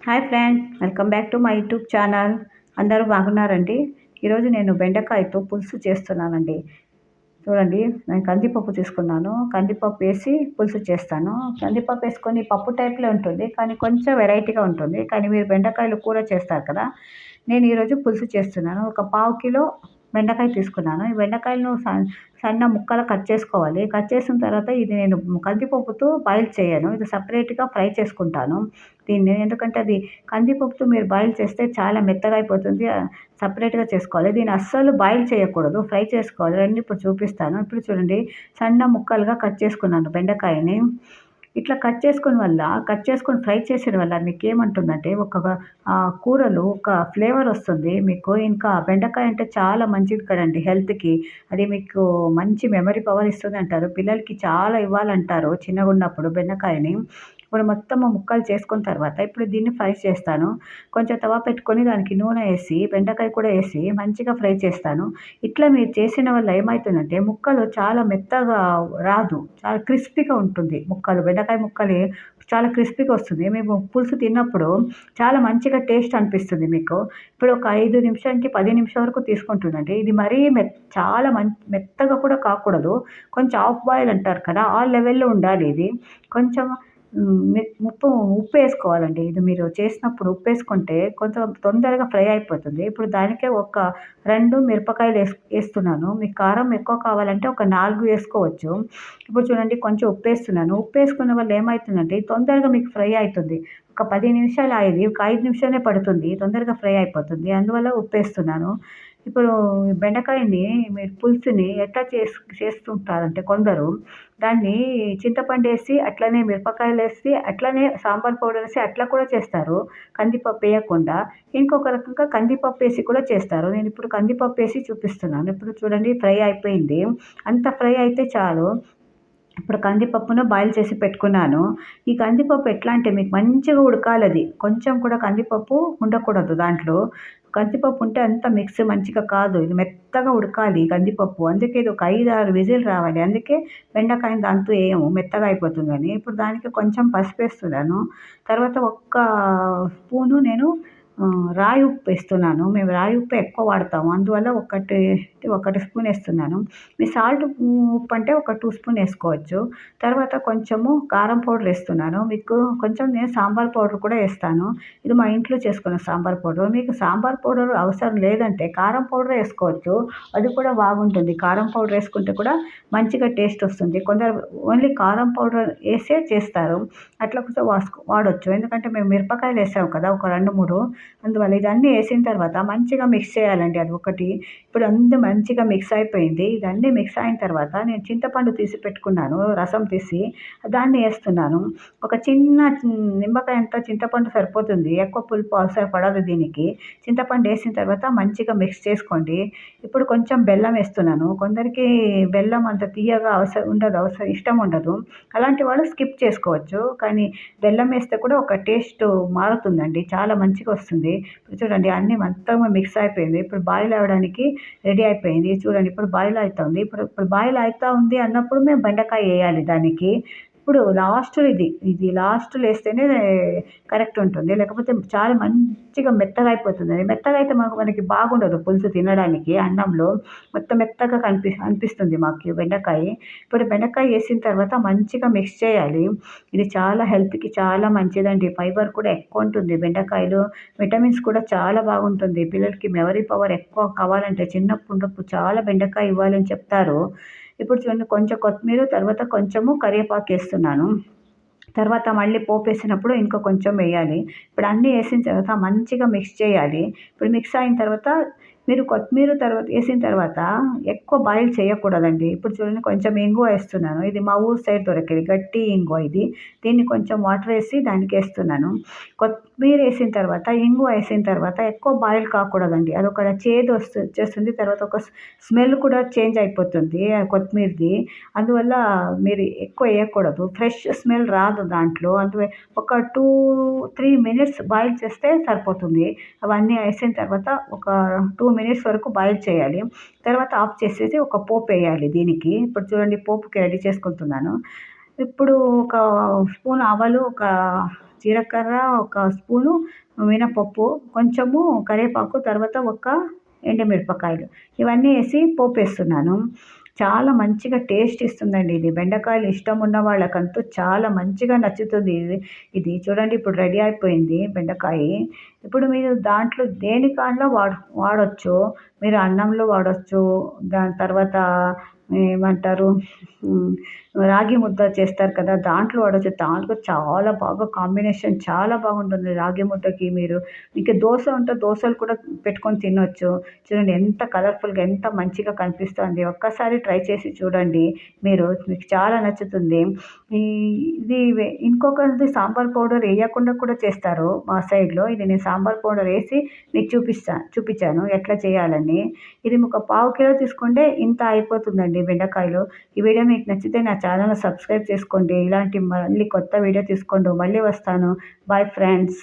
Hi friend, welcome back to my YouTube channel. అందరూ బాగున్నారండి. ఈరోజు నేను బెండకాయతో పులుసు చేస్తున్నానండి. చూడండి, నేను కందిపప్పు తీసుకున్నాను. కందిపప్పు వేసి పులుసు చేస్తాను. కందిపప్పు వేసుకొని పప్పు టైప్లో ఉంటుంది, కానీ కొంచెం వెరైటీగా ఉంటుంది. కానీ మీరు బెండకాయలు కూర చేస్తారు కదా, నేను ఈరోజు పులుసు చేస్తున్నాను. ఒక పావు కిలో బెండకాయ తీసుకున్నాను. ఈ బెండకాయలను సన్న ముక్కలు కట్ చేసుకోవాలి. కట్ చేసిన తర్వాత ఇది నేను కందిపప్పుతో బాయిల్ చేయను. ఇది సపరేట్గా ఫ్రై చేసుకుంటాను దీన్ని. ఎందుకంటే అది కందిపప్పుతో మీరు బాయిల్ చేస్తే చాలా మెత్తగా అయిపోతుంది. సపరేట్గా చేసుకోవాలి. దీన్ని అస్సలు బాయిల్ చేయకూడదు, ఫ్రై చేసుకోవాలి. రెండు ఇప్పుడు చూపిస్తాను. ఇప్పుడు చూడండి, సన్న ముక్కలుగా కట్ చేసుకున్నాను బెండకాయని. ఇట్లా కట్ చేసుకొని ఫ్రై చేసిన వల్ల మీకేమంటుందంటే కూరలో ఒక ఫ్లేవర్ వస్తుంది మీకు. ఇంకా బెండకాయ అంటే చాలా మంచిది కదండీ హెల్త్‌కి. అది మీకు మంచి మెమరీ పవర్ ఇస్తుందంటారు. పిల్లలకి చాలా ఇవ్వాలంటారు చిన్నగున్నప్పుడు బెండకాయని. ఇప్పుడు మొత్తము ముక్కలు చేసుకున్న తర్వాత ఇప్పుడు దీన్ని ఫ్రై చేస్తాను. కొంచెం తవ పెట్టుకొని దానికి నూనె ఏసి, బెండకాయ కూడా ఏసి మంచిగా ఫ్రై చేస్తాను. ఇట్లా మీరు చేసిన వల్ల ఏమైతుందంటే ముక్కలు చాలా మెత్తగా రాదు. చాలా క్రిస్పీగా ఉంటుంది ముక్కలు. బెండకాయ ముక్కలు చాలా క్రిస్పీగా వస్తుంది. మేము పులుసు తిన్నప్పుడు చాలా మంచిగా టేస్ట్ అనిపిస్తుంది మీకు. ఇప్పుడు ఒక 5 నిమిషం నుంచి 10 నిమిషాల వరకు తీసుకుంటుందండి. ఇది మరీ చాలా మెత్తగా కూడా కాకూడదు. కొంచెం హాఫ్ బాయిల్ అంటారు కదా, ఆ లెవెల్‌లో ఉండాలి ఇది. కొంచెం ఉప్పేసుకోవాలండి. ఇది మీరు చేసినప్పుడు ఉప్పేసుకుంటే కొంచెం తొందరగా ఫ్రై అయిపోతుంది. ఇప్పుడు దానికే ఒక 2 మిరపకాయలు ఏస్తున్నాను. మీకు కారం ఎక్కువ కావాలంటే ఒక 4 వేసుకోవచ్చు. ఇప్పుడు చూడండి, కొంచెం ఉప్పేస్తున్నాను. ఉప్పేసుకున్న వల్ల ఏమైతుందంటే తొందరగా మీకు ఫ్రై అయితుంది. ఒక 10 నిమిషాలు అయ్యేది ఒక 5 నిమిషాలే పడుతుంది. తొందరగా ఫ్రై అయిపోతుంది. అందువల్ల ఉప్పేస్తున్నాను. ఇప్పుడు బెండకాయని మీరు పులుసుని ఎట్లా చేస్తుంటారంటే కొందరు దాన్ని చింతపండేసి, అట్లనే మిరపకాయలేసి, అట్లనే సాంబార్ పౌడరేసి అట్లా కూడా చేస్తారు, కందిపప్పు ఎయకుండా. ఇంకొక రకంగా కందిపప్పేసి కూడా చేస్తారు. నేనిప్పుడు కందిపప్పేసి చూపిస్తున్నాను. ఇప్పుడు చూడండి, ఫ్రై అయిపోయింది. అంత ఫ్రై అయితే చాలు. ఇప్పుడు కందిపప్పును బాయిల్ చేసి పెట్టుకున్నాను. ఈ కందిపప్పు ఎట్లా అంటే మీకు మంచిగా ఉడకాలది. కొంచెం కూడా కందిపప్పు ఉండకూడదు దాంట్లో. కందిపప్పు ఉంటే అంత మిక్స్ మంచిగా కాదు. ఇది మెత్తగా ఉడకాలి కందిపప్పు. అందుకే ఇది ఒక 5, 6 విజిల్ రావాలి. అందుకే బెండకాయని దాంతో ఎయము, మెత్తగా అయిపోతుందని. ఇప్పుడు దానికి కొంచెం పసుపేస్తున్నాను. తర్వాత ఒక్క స్పూను నేను రాయి ఉప్పు ఏస్తున్నాను. మేము రాయి ఉప్పే ఎక్కువ వాడతాము. అందువల్ల ఒకటి స్పూన్ ఏస్తున్నాను. మీ ఉప్పు అంటే ఒక 2 స్పూన్ ఏసుకోవచ్చు. తర్వాత కొంచెము కారం పౌడర్ ఏస్తున్నాను. మీకు కొంచెం నేను సాంబార్ పౌడర్ కూడా ఏస్తాను. ఇది మా ఇంట్లో చేసుకున్న సాంబార్ పౌడర్. మీకు సాంబార్ పౌడర్ అవసరం లేదంటే కారం పౌడర్ ఏసుకోవచ్చు. అది కూడా బాగుంటుంది. కారం పౌడర్ ఏసుకుంటే కూడా మంచిగా టేస్ట్ వస్తుంది. కొందరు ఓన్లీ కారం పౌడర్ ఏసే చేస్తారు. అట్లా కూడా వాడొచ్చు. ఎందుకంటే మేము మిరపకాయలు ఏసాం కదా, ఒక 2, 3. అందువల్ల ఇదన్నీ ఏసిన తర్వాత మంచిగా మిక్స్ చేయాలండి అది ఒకటి. ఇప్పుడు అంతా మంచిగా మిక్స్ అయిపోయింది. ఇదన్నీ మిక్స్ అయిన తర్వాత నేను చింతపండు తీసి పెట్టుకున్నాను, రసం తీసి దాన్ని ఏస్తున్నాను. ఒక చిన్న నిమ్మకాయ అంత చింతపండు సరిపోతుంది. ఎక్కువ పులుపు అవసరం పడదు దీనికి. చింతపండు ఏసిన తర్వాత మంచిగా మిక్స్ చేసుకోండి. ఇప్పుడు కొంచెం బెల్లం ఏస్తున్నాను. కొందరికి బెల్లం అంత తియ్యగా ఇష్టం ఉండదు. అలాంటి వాళ్ళు స్కిప్ చేసుకోవచ్చు. కానీ బెల్లం ఏస్తే కూడా ఒక టేస్ట్ మారుతుందండి. చాలా మంచిగా వస్తుంది. ఇప్పుడు చూడండి, అన్నీ మొత్తం మిక్స్ అయిపోయింది. ఇప్పుడు బాయిల్ అవ్వడానికి రెడీ అయిపోయింది. చూడండి, ఇప్పుడు బాయిల్ అయితుంది. ఇప్పుడు బాయిల్ అయితా ఉంది అన్నప్పుడు మేము బెండకాయ ఎయాలి దానికి. ఇప్పుడు ఇది లాస్ట్‌లో ఏస్తేనే కరెక్ట్ ఉంటుంది. లేకపోతే చాలా మంచిగా మెత్తగా అయిపోతుంది. మెత్తగా అయితే మనకి బాగుండదు పులుసు తినడానికి అన్నంలో. మొత్తం మెత్తగా అనిపిస్తుంది మాకు బెండకాయ. ఇప్పుడు బెండకాయ ఏసిన తర్వాత మంచిగా మిక్స్ చేయాలి. ఇది చాలా హెల్త్‌కి చాలా మంచిదండి. ఫైబర్ కూడా ఎక్కువ ఉంటుంది బెండకాయలో. విటమిన్స్ కూడా చాలా బాగుంటుంది. పిల్లలకి మెమరీ పవర్ ఎక్కువ కావాలంటే చిన్నప్పుడు చాలా బెండకాయ ఇవ్వాలని చెప్తారు. ఇప్పుడు చూడండి, కొంచెం కొత్తిమీర, తర్వాత కొంచెము కరివేపాకేస్తున్నాను. తర్వాత మళ్ళీ పోపేసినప్పుడు ఇంకో కొంచెం వెయ్యాలి. ఇప్పుడు అన్నీ ఏసిన తర్వాత మంచిగా మిక్స్ చేయాలి. ఇప్పుడు మిక్స్ అయిన తర్వాత మీరు కొత్తిమీర తర్వాత ఏసిన తర్వాత ఎక్కువ బాయిల్ చేయకూడదండి. ఇప్పుడు చూడండి, కొంచెం ఇంగువ ఏస్తున్నాను. ఇది మా ఊరు సైడ్ దొరికేది గట్టి ఇంగువ ఇది. దీన్ని కొంచెం వాటర్ ఏసి దానికేస్తున్నాను. కొత్తిమీర ఏసిన తర్వాత, ఇంగువ ఏసిన తర్వాత ఎక్కువ బాయిల్ కాకూడదండి. అదొక చేదు వచ్చేస్తుంది. తర్వాత ఒక స్మెల్ కూడా చేంజ్ అయిపోతుంది కొత్తిమీరది. అందువల్ల మీరు ఎక్కువ ఎయకూడదు. ఫ్రెష్ స్మెల్ రాదు దాంట్లో. ఒక 2, 3 మినిట్స్ బాయిల్ చేస్తే సరిపోతుంది. అవన్నీ ఏసిన తర్వాత ఒక 2 మినిట్స్ వరకు బాయిల్ చేయాలి. తర్వాత ఆఫ్ చేసేసి ఒక పోపేయాలి దీనికి. ఇప్పుడు చూడండి, పోపుకి రెడీ చేసుకుంటున్నాను. ఇప్పుడు ఒక స్పూన్ ఆవాలు, ఒక జీలకర్ర, ఒక స్పూను మినపప్పు, కొంచెము కరివేపాకు, తర్వాత ఒక ఎండుమిరపకాయలు ఇవన్నీ ఏసి పోపేస్తున్నాను. చాలా మంచిగా టేస్ట్ ఇస్తుందండి ఇది. బెండకాయలు ఇష్టం ఉన్న వాళ్ళకంటూ చాలా మంచిగా నచ్చుతుంది ఇది. ఇది చూడండి ఇప్పుడు రెడీ అయిపోయింది బెండకాయి. ఇప్పుడు మీరు దాంట్లో దేని దాంట్లో వాడొచ్చు. మీరు అన్నంలో వాడొచ్చు. దాని తర్వాత ఏమంటారు హ్మ్. రాగి ముద్ద చేస్తారు కదా! దాంట్లో వాడొచ్చు. దాంట్లో చాలా బాగా కాంబినేషన్ చాలా బాగుంటుంది రాగి ముద్దకి మీరు. ఇంక దోస ఉంటే దోసలు కూడా పెట్టుకొని తినొచ్చు. చూడండి ఎంత కలర్‌ఫుల్‌గా ఎంత మంచిగా కనిపిస్తోంది. ఒక్కసారి ట్రై చేసి చూడండి మీకు చాలా నచ్చుతుంది. ఈ ఇది ఇంకొకరిది సాంబార్ పౌడర్ ఎయకుండా కూడా చేస్తారు మా సైడ్‌లో. ఇది నేను సాంబార్ పౌడర్ ఏసి మీకు చూపిచ్చాను ఎట్లా చేయాలని. ఇది ఒక పావు కిలో తీసుకుంటే ఇంత అయిపోతుందండి బెండకాయలు. ఈ వీడియో మీకు నచ్చితే నా ఛానెల్‌ని సబ్స్క్రైబ్ చేసుకోండి. ఇలాంటి మళ్ళీ కొత్త వీడియో తీసుకొని మళ్ళీ వస్తాను. Bye friends.